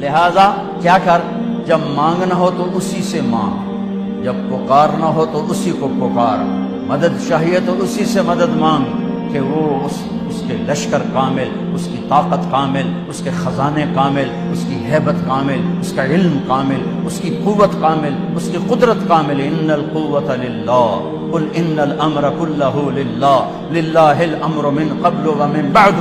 لہذا کیا کر، جب مانگنا ہو تو اسی سے مانگ، جب پکارنا ہو تو اسی کو پکار، مدد چاہیے تو اسی سے مدد مانگ کہ وہ اس کے لشکر کامل، اس کی طاقت کامل، اس کے خزانے کامل، اس کی ہیبت کامل، اس کا علم کامل، اس کی قوت کامل، اس کی قدرت کامل۔ ان القوت للہ قل ان الامر كله للہ للہ الامر من قبل ومن بعد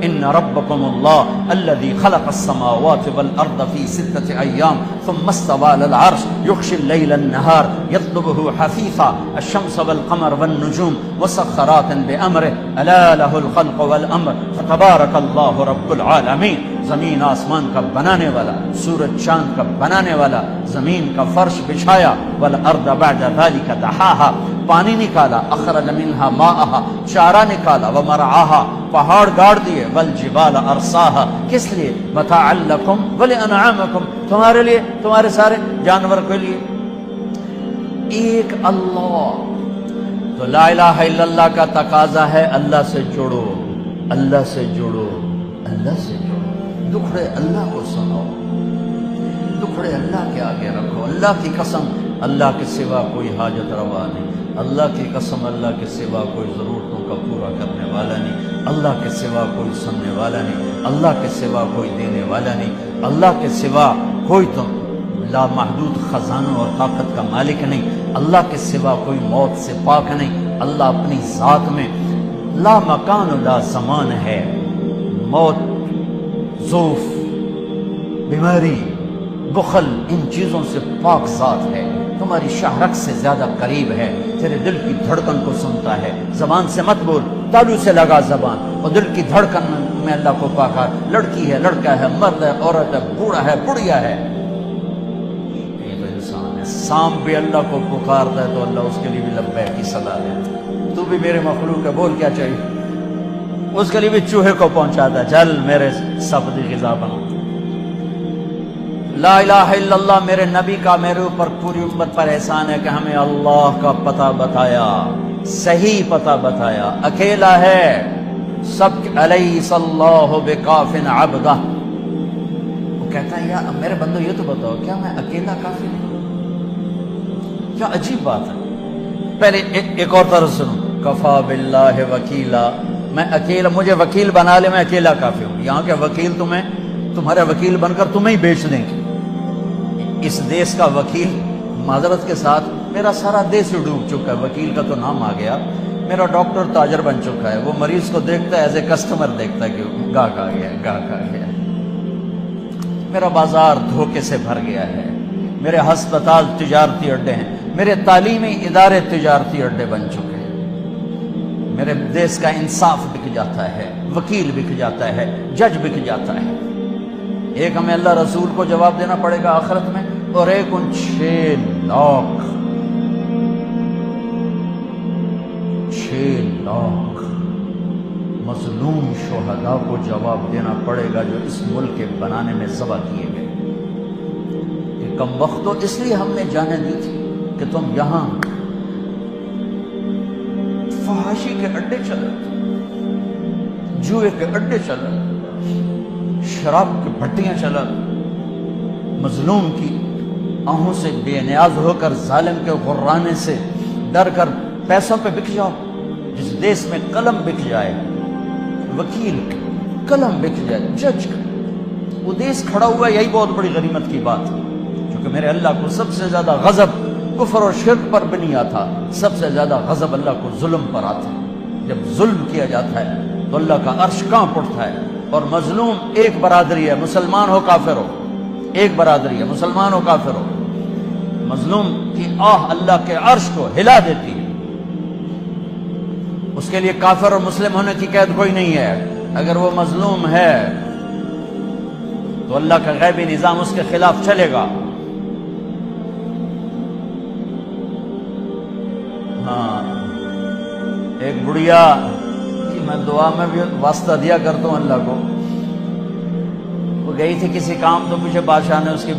ان ربکم اللہ الذي خلق السماوات والارض في 6 ایام ثم استوى على العرش يغشي الليل النهار يطلبه حثيثا الشمس والقمر والنجوم مسخرات بامره الا له الخلق والامر فتبارك الله رب العالمین۔ زمین آسمان کا بنانے والا، سورج چاند کا بنانے والا، زمین کا فرش بچھایا، والارض بعد ذلك دحاها، پانی نکالا، اخرج منها ماءها، چارہ نکالا، ومرعاها، پہاڑ گاڑ دیے، والجبال ارساها، کس لیے؟ متاعا لکم ولانعامکم، تمہارے لیے، تمہارے سارے جانور کے لیے۔ ایک اللہ، تو لا الہ الا اللہ کا تقاضا ہے اللہ سے جڑو، اللہ سے جڑو، اللہ سے جڑو، دکھڑے اللہ کو سنو، دکھڑے اللہ کے آگے رکھو۔ اللہ کی قسم اللہ کے سوا کوئی حاجت روا نہیں، اللہ کی قسم اللہ کے سوا کوئی ضرورتوں کا پورا کرنے والا نہیں، اللہ کے سوا کوئی سننے والا نہیں، اللہ کے سوا کوئی دینے والا نہیں، اللہ کے سوا کوئی تو لامحدود خزانوں اور طاقت کا مالک نہیں، اللہ کے سوا کوئی موت سے پاک نہیں۔ اللہ اپنی ذات میں لا مکان و لا زمان ہے، موت، ضعف، بیماری، بخل، ان چیزوں سے پاک ذات ہے، تمہاری شہرک سے زیادہ قریب ہے، تیرے دل کی دھڑکن کو سنتا ہے۔ زبان سے مت بول، تالو سے لگا زبان، اور دل کی دھڑکن میں اللہ کو پاکار، لڑکی ہے، لڑکا ہے، مرد ہے، عورت ہے، بوڑھا ہے، بڑھیا ہے، یہ تو انسان ہے۔ سانپ بھی اللہ کو پکارتا ہے تو اللہ اس کے لیے بھی لبیک کی صدا دیتا ہے۔ تو بھی میرے مخلوق ہے، بول کیا چاہیے؟ اس کے لیے بھی چوہے کو پہنچاتا ہے، چل میرے سبزی غذا بنا۔ لا الہ الا اللہ میرے نبی کا میرے اوپر پوری امت پر احسان ہے کہ ہمیں اللہ کا پتہ بتایا، صحیح پتہ بتایا، اکیلا ہے، سب الیس اللہ بکاف عبدہ۔ وہ کہتا ہے یا میرے بندو یہ تو بتاؤ کیا میں اکیلا کافی ہوں؟ کیا عجیب بات ہے۔ پہلے ایک اور طرح سنو، کفا باللہ وکیلا، میں اکیلا، مجھے وکیل بنا لے، میں اکیلا کافی ہوں۔ یہاں کے وکیل تمہیں، تمہارے وکیل بن کر تمہیں ہی بیچ دیں گے۔ اس دیس کا وکیل، معذرت کے ساتھ میرا سارا دیس ہی ڈوب چکا ہے، وکیل کا تو نام آ گیا، میرا ڈاکٹر تاجر بن چکا ہے، وہ مریض کو دیکھتا ہے ایز اے کسٹمر دیکھتا ہے کہ گاہک آ گیا، گاہک آ گیا۔ میرا بازار دھوکے سے بھر گیا ہے، میرے ہسپتال تجارتی اڈے ہیں، میرے تعلیمی ادارے تجارتی اڈے بن چکے ہیں، میرے دیس کا انصاف بک جاتا ہے، وکیل بک جاتا ہے، جج بک جاتا ہے۔ ایک ہمیں اللہ رسول کو جواب دینا پڑے گا آخرت میں، اور ایک ان 6 لاکھ مظلوم شہداء کو جواب دینا پڑے گا جو اس ملک کے بنانے میں ذبح کیے گئے۔ کہ کم وقت تو اس لیے ہم نے جانے دی تھی کہ تم یہاں فحاشی کے اڈے چل رہے، جوئے کے اڈے چل رہے، شراب کی بھٹیاں چلا، مظلوم کی آہوں سے بے نیاز ہو کر، ظالم کے غرانے سے ڈر کر پیسوں پہ بک جاؤ۔ جس دیس میں قلم بک جائے، وکیل قلم بک جائے، جج کا، وہ دیس کھڑا ہوا، یہی بہت بڑی غنیمت کی بات ہے، کیونکہ میرے اللہ کو سب سے زیادہ غضب کفر اور شرک پر بھی نہیں آتا، سب سے زیادہ غضب اللہ کو ظلم پر آتا ہے۔ جب ظلم کیا جاتا ہے تو اللہ کا عرش کانپ اٹھتا ہے، اور مظلوم ایک برادری ہے، مسلمان ہو کافر ہو، ایک برادری ہے، مسلمان ہو کافر ہو، مظلوم کی آہ اللہ کے عرش کو ہلا دیتی ہے۔ اس کے لیے کافر اور مسلم ہونے کی قید کوئی نہیں ہے، اگر وہ مظلوم ہے تو اللہ کا غیبی نظام اس کے خلاف چلے گا۔ ہاں، ایک بڑھیا، میں دعا میں بھی واسطہ دیا کرتا ہوں اللہ کو، وہ گئی تھی کسی کام تو پیچھے بادشاہ نے اس کی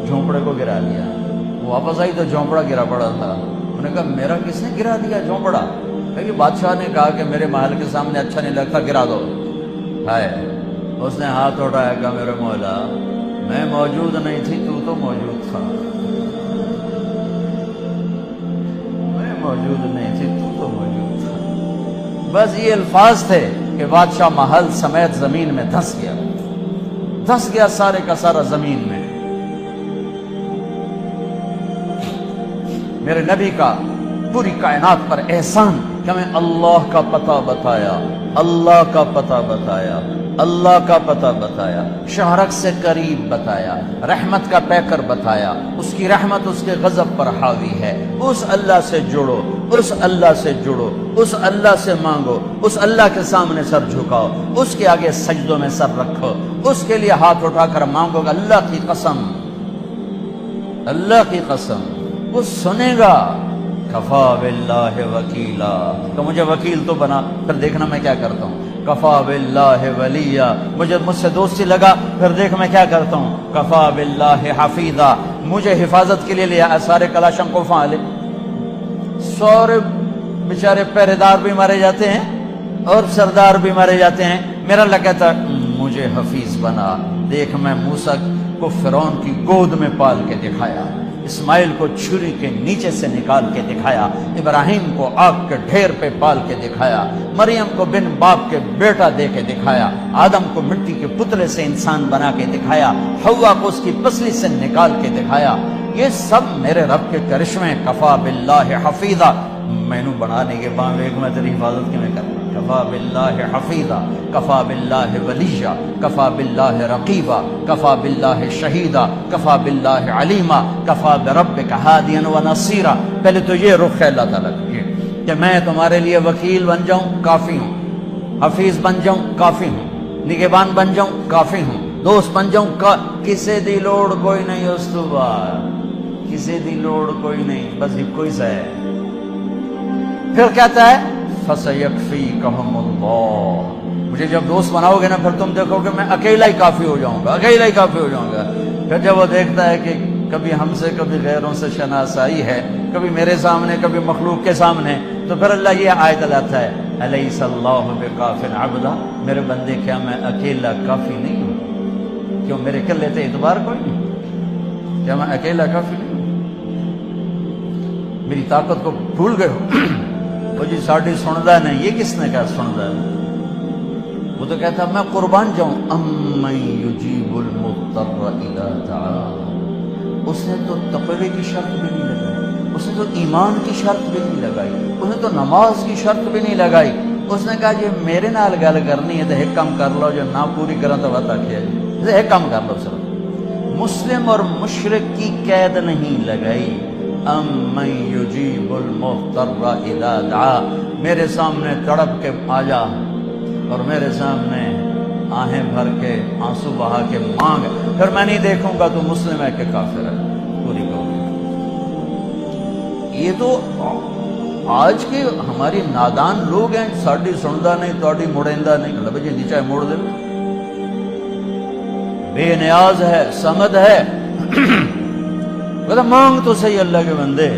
جھونپڑے کو گرا دیا، وہ واپس آئی تو جھونپڑا گرا پڑا تھا۔ انہوں نے کہا میرا کس نے گرا دیا جھونپڑا؟ کہ بادشاہ نے کہا کہ میرے محل کے سامنے اچھا نہیں لگتا، گرا دو۔ ہائے، اس نے ہاتھ اٹھایا، کہا میرے مولا میں موجود نہیں تھی تو موجود تھا، میں موجود نہیں تھی تو موجود تھا۔ بس یہ الفاظ تھے کہ بادشاہ محل سمیت زمین میں دھنس گیا سارے کا سارا زمین میں۔ میرے نبی کا پوری کائنات پر احسان کہ ہمیں اللہ کا پتہ بتایا، اللہ کا پتہ بتایا، اللہ کا پتہ بتایا، شہرک سے قریب بتایا، رحمت کا پیکر بتایا، اس کی رحمت اس کے غضب پر حاوی ہے، اس اللہ سے جڑو، اس اللہ سے جڑو، اس اللہ سے مانگو، اس اللہ کے سامنے سر جھکاؤ، اس کے آگے سجدوں میں سر رکھو، اس کے لیے ہاتھ اٹھا کر مانگو گا۔ اللہ کی قسم، اللہ کی قسم وہ سنے گا۔ کفا باللہ وکیلا، تو مجھے وکیل تو بنا، پھر دیکھنا میں کیا کرتا ہوں۔ کفا باللہ ولیہ، مجھ سے دوستی لگا، پھر دیکھ میں کیا کرتا ہوں۔ کفا باللہ حفیظا، مجھے حفاظت کے لیے لیا، سارے کلاشن کو فعالے، سورے بیچارے پہرے دار بھی مارے جاتے ہیں اور سردار بھی مارے جاتے ہیں، میرا اللہ کہتا ہے مجھے حفیظ بنا۔ دیکھ میں موسیٰ کو فرعون کی گود میں پال کے دکھایا، اسماعیل کو چھری کے نیچے سے نکال کے دکھایا، ابراہیم کو آگ کے ڈھیر پہ پال کے دکھایا، مریم کو بن باپ کے بیٹا دے کے دکھایا، آدم کو مٹی کے پتلے سے انسان بنا کے دکھایا، حوا کو اس کی پسلی سے نکال کے دکھایا۔ یہ سب میرے رب کے کرشمے۔ کفا باللہ حفیظا، مینو بنانے کے باوجود میں تیری حفاظت کی میں کرتا۔ کفا باللہ حفیظا، کفا باللہ ولیہ، کفا باللہ رقیبا، کفا باللہ شہیدا، کفا باللہ علیما، کفا بربک ہادیا و نصیرا۔ پہلے تو یہ رخ ہے اللہ تعالیٰ کا کہ میں تمہارے لیے وکیل بن جاؤں، کافی ہوں، حفیظ بن جاؤں، کافی ہوں، نگہبان بن جاؤں، کافی ہوں، دوست بن جاؤں، کسے دی لوڑ کوئی نہیں، اس تو بعد کسے دی لوڑ کوئی نہیں، بس ایک کوئی سا ہے۔ پھر کہتا ہے فَسَيَكْفِيكَهُمُ اللَّهُ، مجھے جب دوست بناؤ گے نا پھر تم دیکھو کہ میں اکیلا ہی کافی ہو جاؤں گا، اکیلا ہی کافی ہو جاؤں گا۔ پھر جب وہ دیکھتا ہے کہ کبھی ہم سے کبھی غیروں سے شناسائی ہے، کبھی میرے سامنے کبھی مخلوق کے سامنے، تو پھر اللہ یہ آیت لاتا ہے أَلَيْسَ اللَّهُ بِكَافٍ عَبْدًا، میرے بندے کیا میں اکیلا کافی نہیں ہوں؟ کیوں میرے کلے تے اعتبار کوئی نہیں؟ کیا میں اکیلا کافی نہیں ہوں؟ میری طاقت کو بھول گئے ہو؟ وہ جی ساڑھی سندا نہیں، یہ کس نے کہا سندا ہے؟ وہ تو کہتا میں قربان جاؤں، امن یجیب المضطر اذا دعا۔ اس نے تو تقوی کی شرط بھی نہیں لگائی، اس نے تو ایمان کی شرط بھی نہیں لگائی، اس نے تو نماز کی شرط بھی نہیں لگائی۔ اس نے کہا جی میرے نال گل کرنی ہے تو ایک کام کر لو، جو نہ پوری کرا تو بتا کیا جی ایک کام کر لو صرف۔ مسلم اور مشرک کی قید نہیں لگائی، امن یجیب المضطر اذا دعا، میرے سامنے تڑپ کے آ جا اور میرے سامنے آہیں بھر کے آنسو بہا کے مانگ، پھر میں نہیں دیکھوں گا تو مسلم ہے کہ کافر ہے، پوری کرو۔ یہ تو آج کے ہماری نادان لوگ ہیں، ساڑی سندا نہیں، توڑی مڑیندہ نہیں، اللہ بھائی جی چاہے موڑ دے، بے نیاز ہے، سمد ہے۔ مانگ تو صحیح اللہ کے بندے،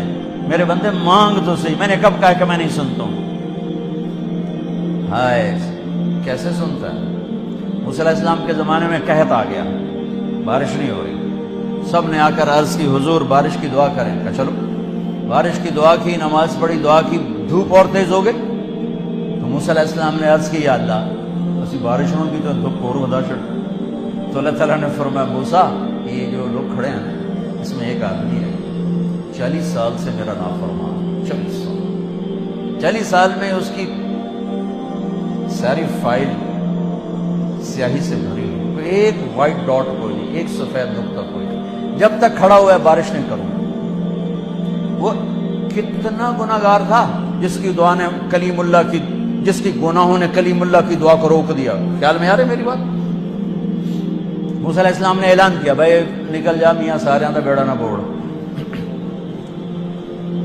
میرے بندے مانگ تو صحیح۔ میں نے کب کہا کہ میں نہیں سنتا ہوں؟ ہائے کیسے سنتا ہے؟ موسیٰ علیہ السلام کے زمانے میں قحط آ گیا، بارش نہیں ہو رہی، سب نے آ کر عرض کی حضور بارش کی دعا کریں، کہا چلو بارش کی دعا کی، نماز پڑھی، دعا کی، دھوپ اور تیز ہو گئی تو موسیٰ علیہ السلام نے عرض کی یا اللہ اسی بارش ہوں گی تو دھوپ اور ودا چڑھ۔ تو اللہ تعالیٰ نے فرمایا موسیٰ یہ جو لوگ کھڑے ہیں اس میں ایک آدمی ہے 40 سال سے میرا نافرمان، 40 سال میں اس کی ساری فائل سیاہی سے بھری ہوئی، کوئی ایک وائٹ ڈاٹ کوئی نہیں، ایک سفید نقطہ کوئی نہیں، جب تک کھڑا ہوا ہے بارش نہیں کروں۔ وہ کتنا گناہگار تھا جس کی دعا نے کلیم اللہ کی، جس کی گناہوں نے کلیم اللہ کی دعا کو روک دیا۔ خیال میں آ رہے میری بات؟ موسیٰ علیہ السلام نے اعلان کیا بھائی نکل جا میاں سارے دا بیڑا نہ بوڑ۔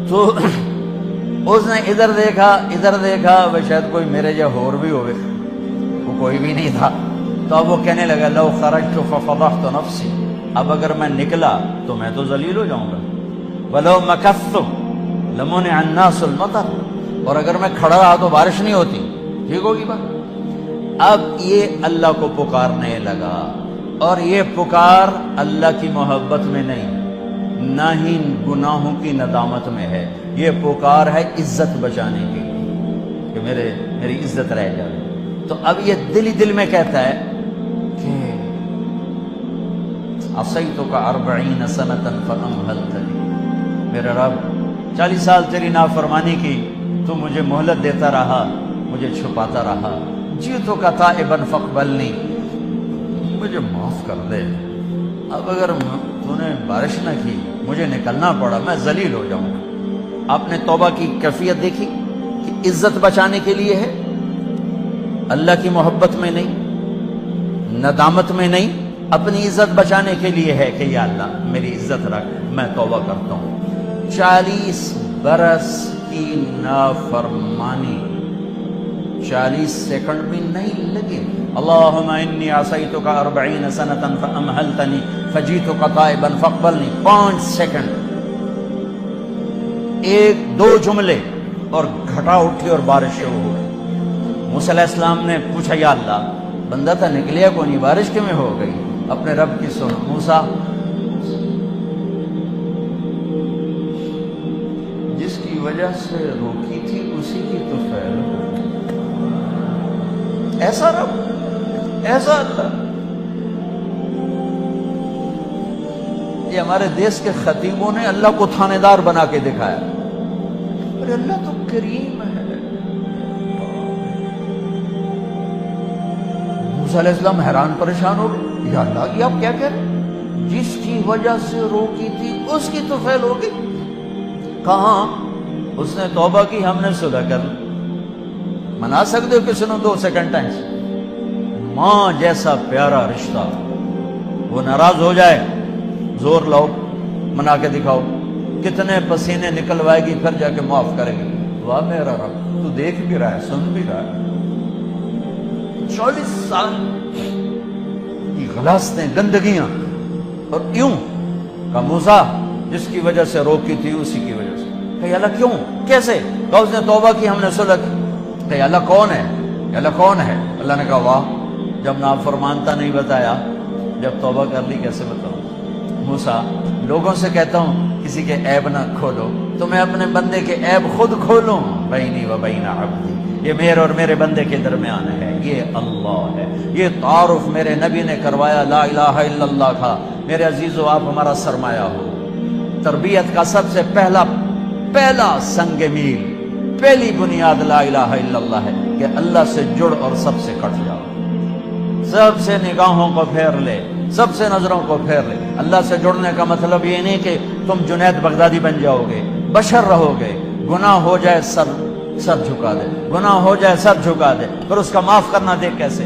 تو اس نے ادھر دیکھا وہ شاید کوئی میرے جا ہور بھی ہوئے، وہ کوئی بھی نہیں تھا۔ تو اب وہ کہنے لگا لو خرجت ففضحت نفسی، اب اگر میں نکلا تو میں تو ذلیل ہو جاؤں گا، ولو مکثت لمنع الناس المطر، اور اگر میں کھڑا رہا تو بارش نہیں ہوتی، ٹھیک ہوگی بات۔ اب یہ اللہ کو پکارنے لگا اور یہ پکار اللہ کی محبت میں نہیں، نہ ہی گناہوں کی ندامت میں ہے، یہ پکار ہے عزت بچانے کی کہ میری عزت رہ جائے۔ تو اب یہ دل ہی دل میں کہتا ہے کہ عصیتک 40 سنۃ فامہلتنی، میرے رب 40 سال تیری نافرمانی کی، تو مجھے مہلت دیتا رہا، مجھے چھپاتا رہا، جئتک تائبا فاقبلنی، مجھے معاف کر دے۔ اب اگر تو نے بارش نہ کی، مجھے نکلنا پڑا، میں ذلیل ہو جاؤں گا۔ آپ نے توبہ کی کیفیت دیکھی کہ عزت بچانے کے لیے ہے، اللہ کی محبت میں نہیں، ندامت میں نہیں، اپنی عزت بچانے کے لیے ہے کہ یا اللہ میری عزت رکھ، میں توبہ کرتا ہوں۔ 40 برس کی نافرمانی 40 سیکنڈ بھی نہیں لگے۔ اللہم انی عصیتک 40 سنۃ فامہلتنی فجئتک تائبا فاقبلنی، 5 سیکنڈ، 1-2 جملے اور گھٹا اٹھی اور بارش شروع ہو گئی۔ موسیٰ علیہ السلام نے پوچھا یا اللہ بندہ تھا نکلیا کو نہیں، بارش کیوں میں ہو گئی؟ اپنے رب کی سن، موسیٰ جس کی وجہ سے روکی تھی اسی کی تو فعل ہو۔ ایسا رب، ایسا اللہ۔ یہ ہمارے دیس کے خطیبوں نے اللہ کو تھانے دار بنا کے دکھایا، ارے اللہ تو کریم ہے۔ موسیٰ علیہ السلام حیران پریشان ہو گئے، یا اللہ یہ آپ کیا کہہ رہے؟ جس کی وجہ سے روکی تھی اس کی تو فعل ہو گئی۔ کہاں؟ اس نے توبہ کی، ہم نے صلح کر لی۔ منا سکتے ہو کسی نے 2 سیکنڈ ٹائم سے؟ ماں جیسا پیارا رشتہ، وہ ناراض ہو جائے، زور لاؤ، منا کے دکھاؤ، کتنے پسینے نکلوائے گی، پھر جا کے معاف کرے گی۔ واہ میرا رب، تو دیکھ بھی رہا ہے، سن بھی رہا ہے۔ 40 سال کی غلاستیں، گندگیاں، اور یوں کہ موسیٰ جس کی وجہ سے روکی تھی اسی کی وجہ سے۔ کہ اللہ کیوں، کیسے؟ کہ اس نے توبہ کی، ہم نے صلح کی۔ کہ اللہ کون ہے؟ اللہ کون ہے؟ اللہ نے کہا واہ، جب نافرمانتا نہیں بتایا، جب توبہ کر لی کیسے بتاؤں؟ موسیٰ لوگوں سے کہتا ہوں کسی کے عیب نہ کھولو، تو میں اپنے بندے کے عیب خود کھولوں؟ بینی و بین عبدی، یہ میرے اور میرے بندے کے درمیان ہے، یہ اللہ ہے۔ یہ تعارف میرے نبی نے کروایا لا الہ الا اللہ کا۔ میرے عزیزو، آپ ہمارا سرمایہ ہو۔ تربیت کا سب سے پہلا سنگ میل، پہلی بنیاد لا الہ الا اللہ ہے کہ اللہ سے جڑ اور سب سے کٹ جاؤ۔ سب سے نگاہوں کو پھیر لے، سب سے نظروں کو پھیر لے۔ اللہ سے جڑنے کا مطلب یہ نہیں کہ تم جنید بغدادی بن جاؤ گے، بشر رہو گے۔ گناہ ہو جائے سر جھکا دے، گناہ ہو جائے سر جھکا دے، پھر اس کا معاف کرنا دیکھ کیسے۔